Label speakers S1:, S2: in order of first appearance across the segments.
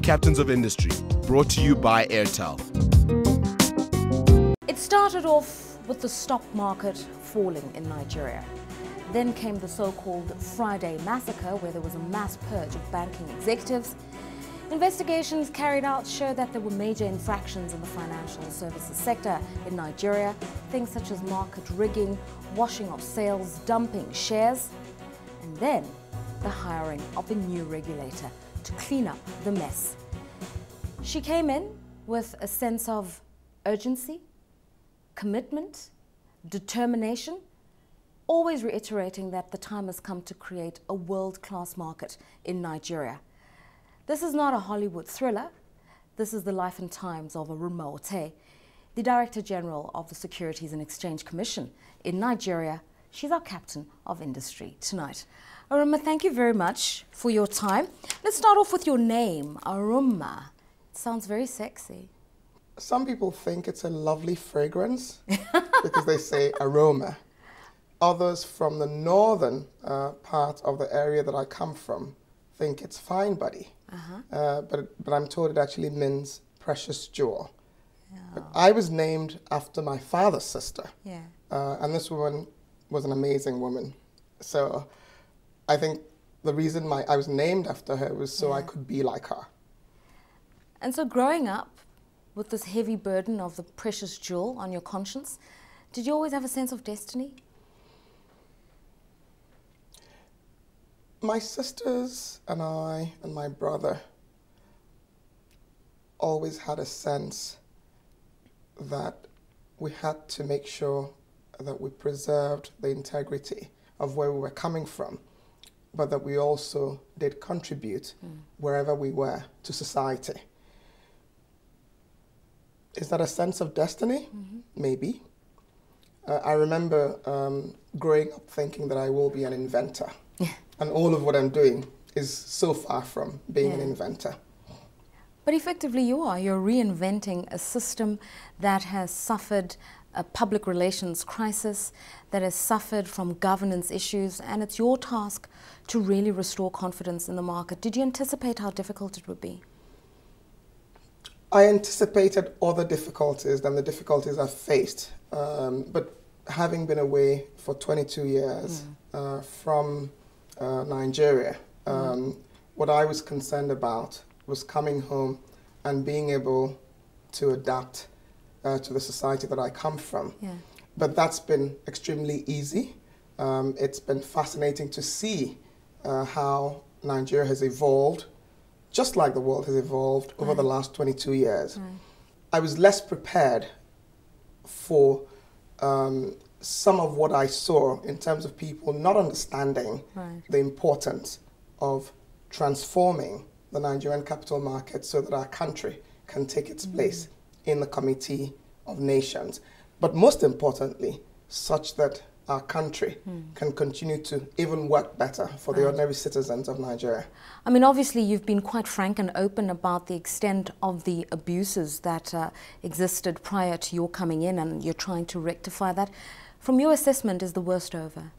S1: Captains of Industry, brought to you by Airtel.
S2: It started off with the stock market falling in Nigeria. Then came the so-called Friday massacre, where there was a mass purge of banking executives. Investigations carried out show that there were major infractions in the financial services sector in Nigeria, things such as market rigging, washing of sales, dumping shares, and then the hiring of a new regulator to clean up the mess. She came in with a sense of urgency, commitment, determination, always reiterating that the time has come to create a world-class market in Nigeria. This is not a Hollywood thriller. This is the life and times of Arunma Oteh, the Director General of the Securities and Exchange Commission in Nigeria. She's our Captain of Industry tonight. Arunma, thank you very much for your time. Let's start off with your name, Arunma. It sounds very sexy.
S3: Some people think it's a lovely fragrance because they say aroma. Others from the northern part of the area that I come from think it's fine body. But I'm told it actually means precious jewel. Yeah. But I was named after my father's sister. Yeah. And this woman was an amazing woman. So I think the reason I was named after her was so I could be like her.
S2: And so growing up with this heavy burden of the precious jewel on your conscience, did you always have a sense of destiny?
S3: My sisters and I and my brother always had a sense that we had to make sure that we preserved the integrity of where we were coming from, but that we also did contribute wherever we were to society. Is that a sense of destiny? Maybe. I remember growing up thinking that I will be an inventor. And all of what I'm doing is so far from being an inventor.
S2: But effectively you are. You're reinventing a system that has suffered a public relations crisis, that has suffered from governance issues, and it's your task to really restore confidence in the market. Did you anticipate how difficult it would be?
S3: I anticipated other difficulties than the difficulties I've faced. But having been away for 22 years from Nigeria, what I was concerned about was coming home and being able to adapt to the society that I come from. But that's been extremely easy. It's been fascinating to see how Nigeria has evolved, just like the world has evolved over the last 22 years. I was less prepared for some of what I saw in terms of people not understanding the importance of transforming the Nigerian capital market so that our country can take its place in the Committee of Nations. But most importantly, such that our country can continue to even work better for the ordinary citizens of Nigeria.
S2: I mean, obviously you've been quite frank and open about the extent of the abuses that existed prior to your coming in, and you're trying to rectify that. From your assessment, is the worst over?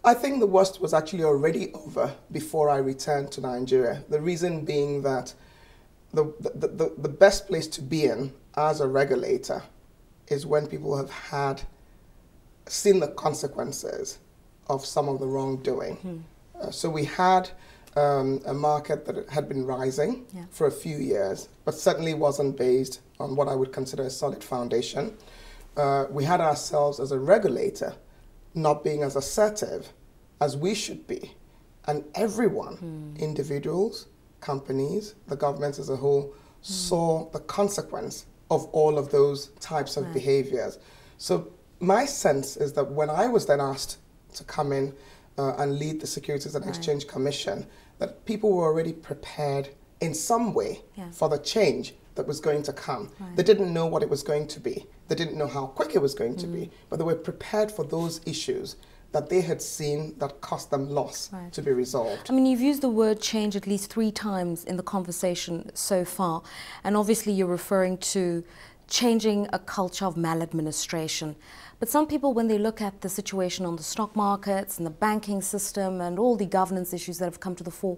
S3: I think the worst was actually already over before I returned to Nigeria. The reason being that the best place to be in as a regulator is when people have seen the consequences of some of the wrongdoing. So we had a market that had been rising for a few years, but certainly wasn't based on what I would consider a solid foundation. We had ourselves as a regulator not being as assertive as we should be. And everyone, individuals, companies, the government as a whole, saw the consequence of all of those types of behaviors. So my sense is that when I was then asked to come in and lead the Securities and Exchange Commission, that people were already prepared in some way for the change that was going to come. They didn't know what it was going to be. They didn't know how quick it was going to be, but they were prepared for those issues that they had seen that cost them loss to be resolved.
S2: I mean, you've used the word change at least 3 times in the conversation so far, and obviously you're referring to changing a culture of maladministration. But some people, when they look at the situation on the stock markets and the banking system and all the governance issues that have come to the fore,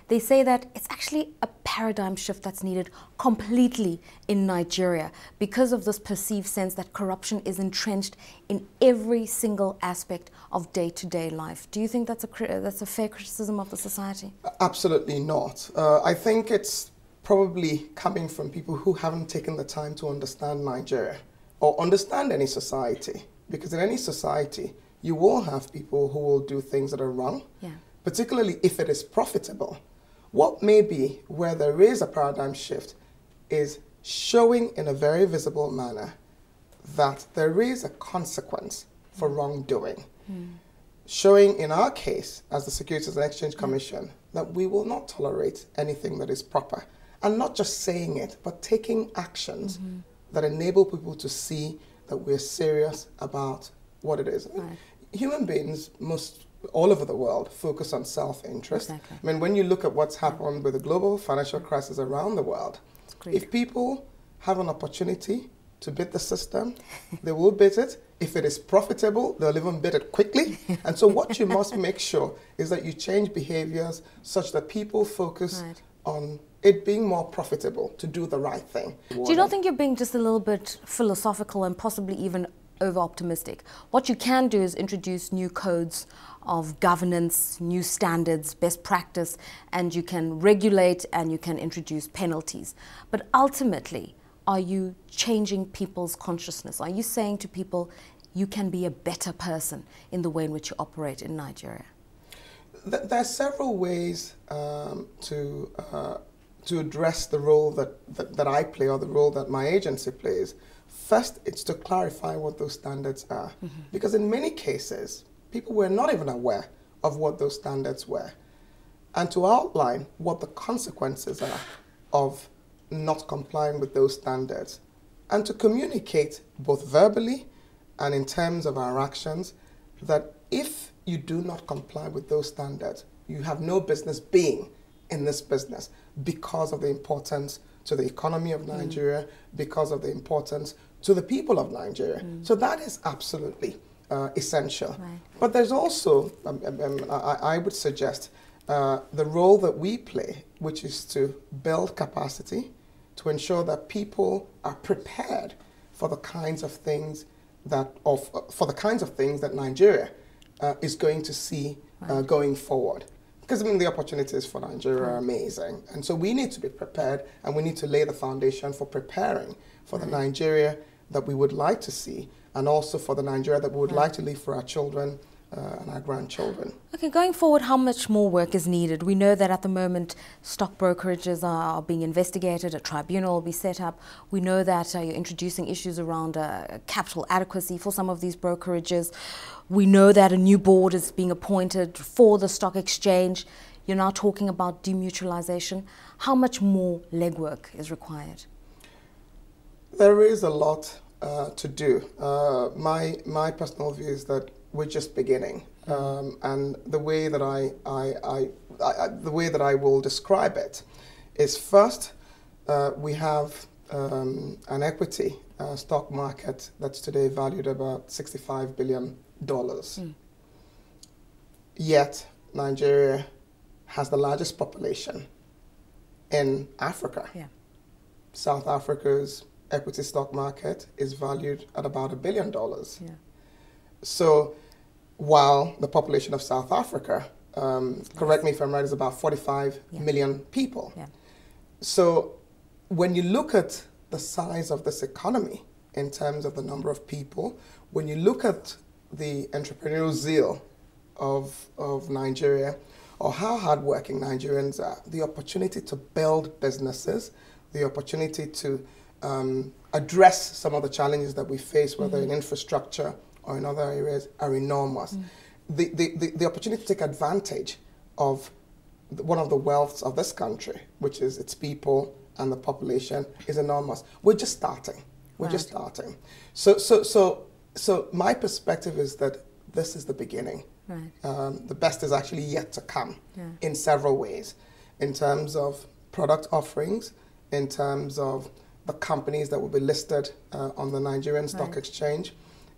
S2: they say that it's actually a paradigm shift that's needed completely in Nigeria because of this perceived sense that corruption is entrenched in every single aspect of day-to-day life. Do you think that's a fair criticism of the society?
S3: Absolutely not. I think it's probably coming from people who haven't taken the time to understand Nigeria or understand any society. Because in any society, you will have people who will do things that are wrong, particularly if it is profitable. What may be where there is a paradigm shift is showing in a very visible manner that there is a consequence for wrongdoing. Showing in our case, as the Securities and Exchange Commission, that we will not tolerate anything that is proper. And not just saying it, but taking actions that enable people to see that we're serious about what it is. Right. Human beings all over the world focus on self-interest. Exactly. I mean, when you look at what's happened with the global financial crisis around the world, if people have an opportunity to bid the system, they will bid it. If it is profitable, they'll even bid it quickly. And so what you must make sure is that you change behaviors such that people focus on it being more profitable to do the right thing.
S2: Do you not think you're being just a little bit philosophical and possibly even over-optimistic? What you can do is introduce new codes of governance, new standards, best practice, and you can regulate and you can introduce penalties. But ultimately, are you changing people's consciousness? Are you saying to people, you can be a better person in the way in which you operate in Nigeria?
S3: There are several ways to address the role that I play or the role that my agency plays. First, it's to clarify what those standards are. Because in many cases, people were not even aware of what those standards were. And to outline what the consequences are of not complying with those standards. And to communicate both verbally and in terms of our actions that if you do not comply with those standards, you have no business being in this business because of the importance to the economy of Nigeria, because of the importance to the people of Nigeria. So that is absolutely essential. Right. But there's also, I would suggest, the role that we play, which is to build capacity, to ensure that people are prepared for the kinds of things that Nigeria is going to see going forward. Because I mean, the opportunities for Nigeria are amazing. And so we need to be prepared, and we need to lay the foundation for preparing for the Nigeria that we would like to see, and also for the Nigeria that we would like to leave for our children and our grandchildren.
S2: Okay, going forward, how much more work is needed? We know that at the moment stock brokerages are being investigated, a tribunal will be set up. We know that you're introducing issues around capital adequacy for some of these brokerages. We know that a new board is being appointed for the stock exchange. You're now talking about demutualization. How much more legwork is required?
S3: There is a lot to do. My personal view is that we're just beginning, and the way that I will describe it is first we have an equity stock market that's today valued about $65 billion. Yet Nigeria has the largest population in Africa. South Africa's equity stock market is valued at about $1 billion. So while the population of South Africa, correct me if I'm right, is about 45 million people. So when you look at the size of this economy in terms of the number of people, when you look at the entrepreneurial zeal of Nigeria, or how hardworking Nigerians are, the opportunity to build businesses, the opportunity to address some of the challenges that we face, whether in infrastructure or in other areas, are enormous. The opportunity to take advantage of one of the wealths of this country, which is its people and the population, is enormous. We're just starting. We're just starting. So my perspective is that this is the beginning. The best is actually yet to come in several ways, in terms of product offerings, in terms of the companies that will be listed on the Nigerian Stock Exchange,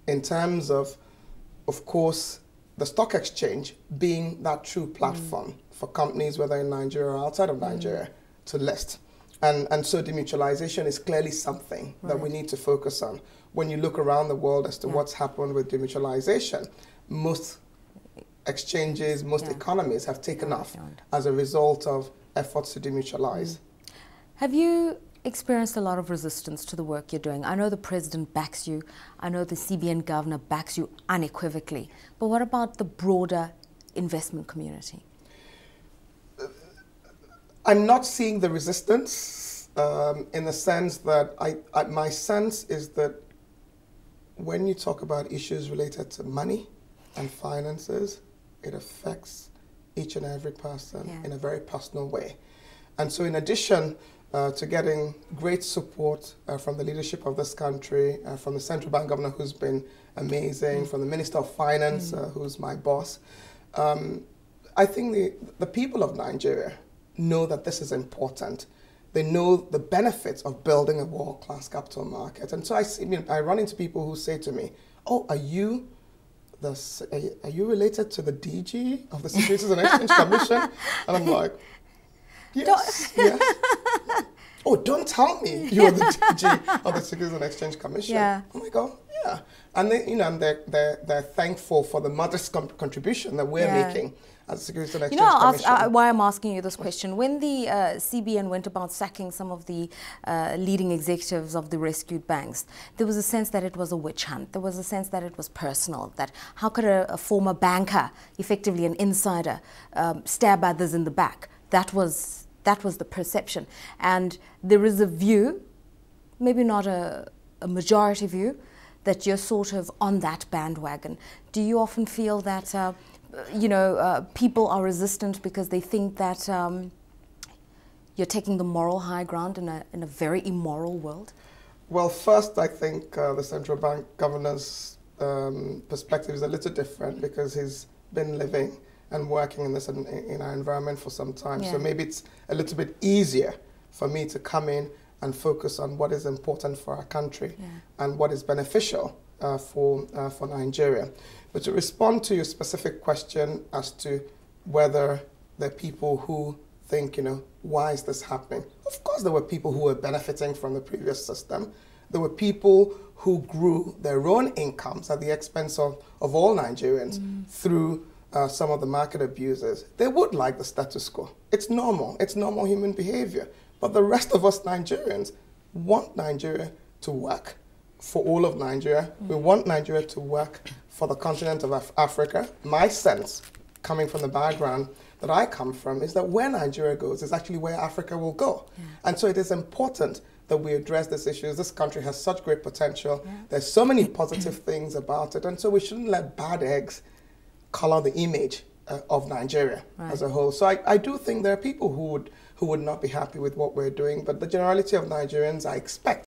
S3: in terms of course, the stock exchange being that true platform for companies, whether in Nigeria or outside of Nigeria, to list. And so demutualization is clearly something that we need to focus on. When you look around the world as to what's happened with demutualization, most exchanges, most economies have taken off as a result of efforts to demutualize.
S2: Have you experienced a lot of resistance to the work you're doing? I know the president backs you. I know the CBN governor backs you unequivocally. But what about the broader investment community?
S3: I'm not seeing the resistance in the sense that my sense is that when you talk about issues related to money and finances, it affects each and every person in a very personal way. And so in addition to getting great support from the leadership of this country, from the central bank governor who's been amazing, from the Minister of Finance who's my boss, I think the people of Nigeria know that this is important. They know the benefits of building a world-class capital market. And so I run into people who say to me, oh, are you related to the DG of the Securities and Exchange Commission? And I'm like, yes, yes. Oh, don't tell me you're the DG of the Securities and Exchange Commission. I'm like, oh, yeah. And they're thankful for the modest contribution that we're making as the Securities and Exchange Commission.
S2: Why I'm asking you this question. When the CBN went about sacking some of the leading executives of the rescued banks, there was a sense that it was a witch hunt. There was a sense that it was personal, that how could a former banker, effectively an insider, stab others in the back? That was the perception. And there is a view, maybe not a majority view, that you're sort of on that bandwagon. Do you often feel that, people are resistant because they think that you're taking the moral high ground in a very immoral world?
S3: Well, first, I think the central bank governor's perspective is a little different because he's been living and working in our environment for some time. So maybe it's a little bit easier for me to come in and focus on what is important for our country and what is beneficial for Nigeria. But to respond to your specific question as to whether there are people who think, why is this happening? Of course there were people who were benefiting from the previous system. There were people who grew their own incomes at the expense of all Nigerians through some of the market abuses. They would like the status quo. It's normal. It's normal human behavior. But the rest of us Nigerians want Nigeria to work for all of Nigeria. We want Nigeria to work for the continent of Africa. My sense, coming from the background that I come from, is that where Nigeria goes is actually where Africa will go. And so it is important that we address these issues. This country has such great potential. There's so many positive things about it. And so we shouldn't let bad eggs color the image of Nigeria as a whole. So I do think there are people who would not be happy with what we're doing, but the generality of Nigerians, I expect,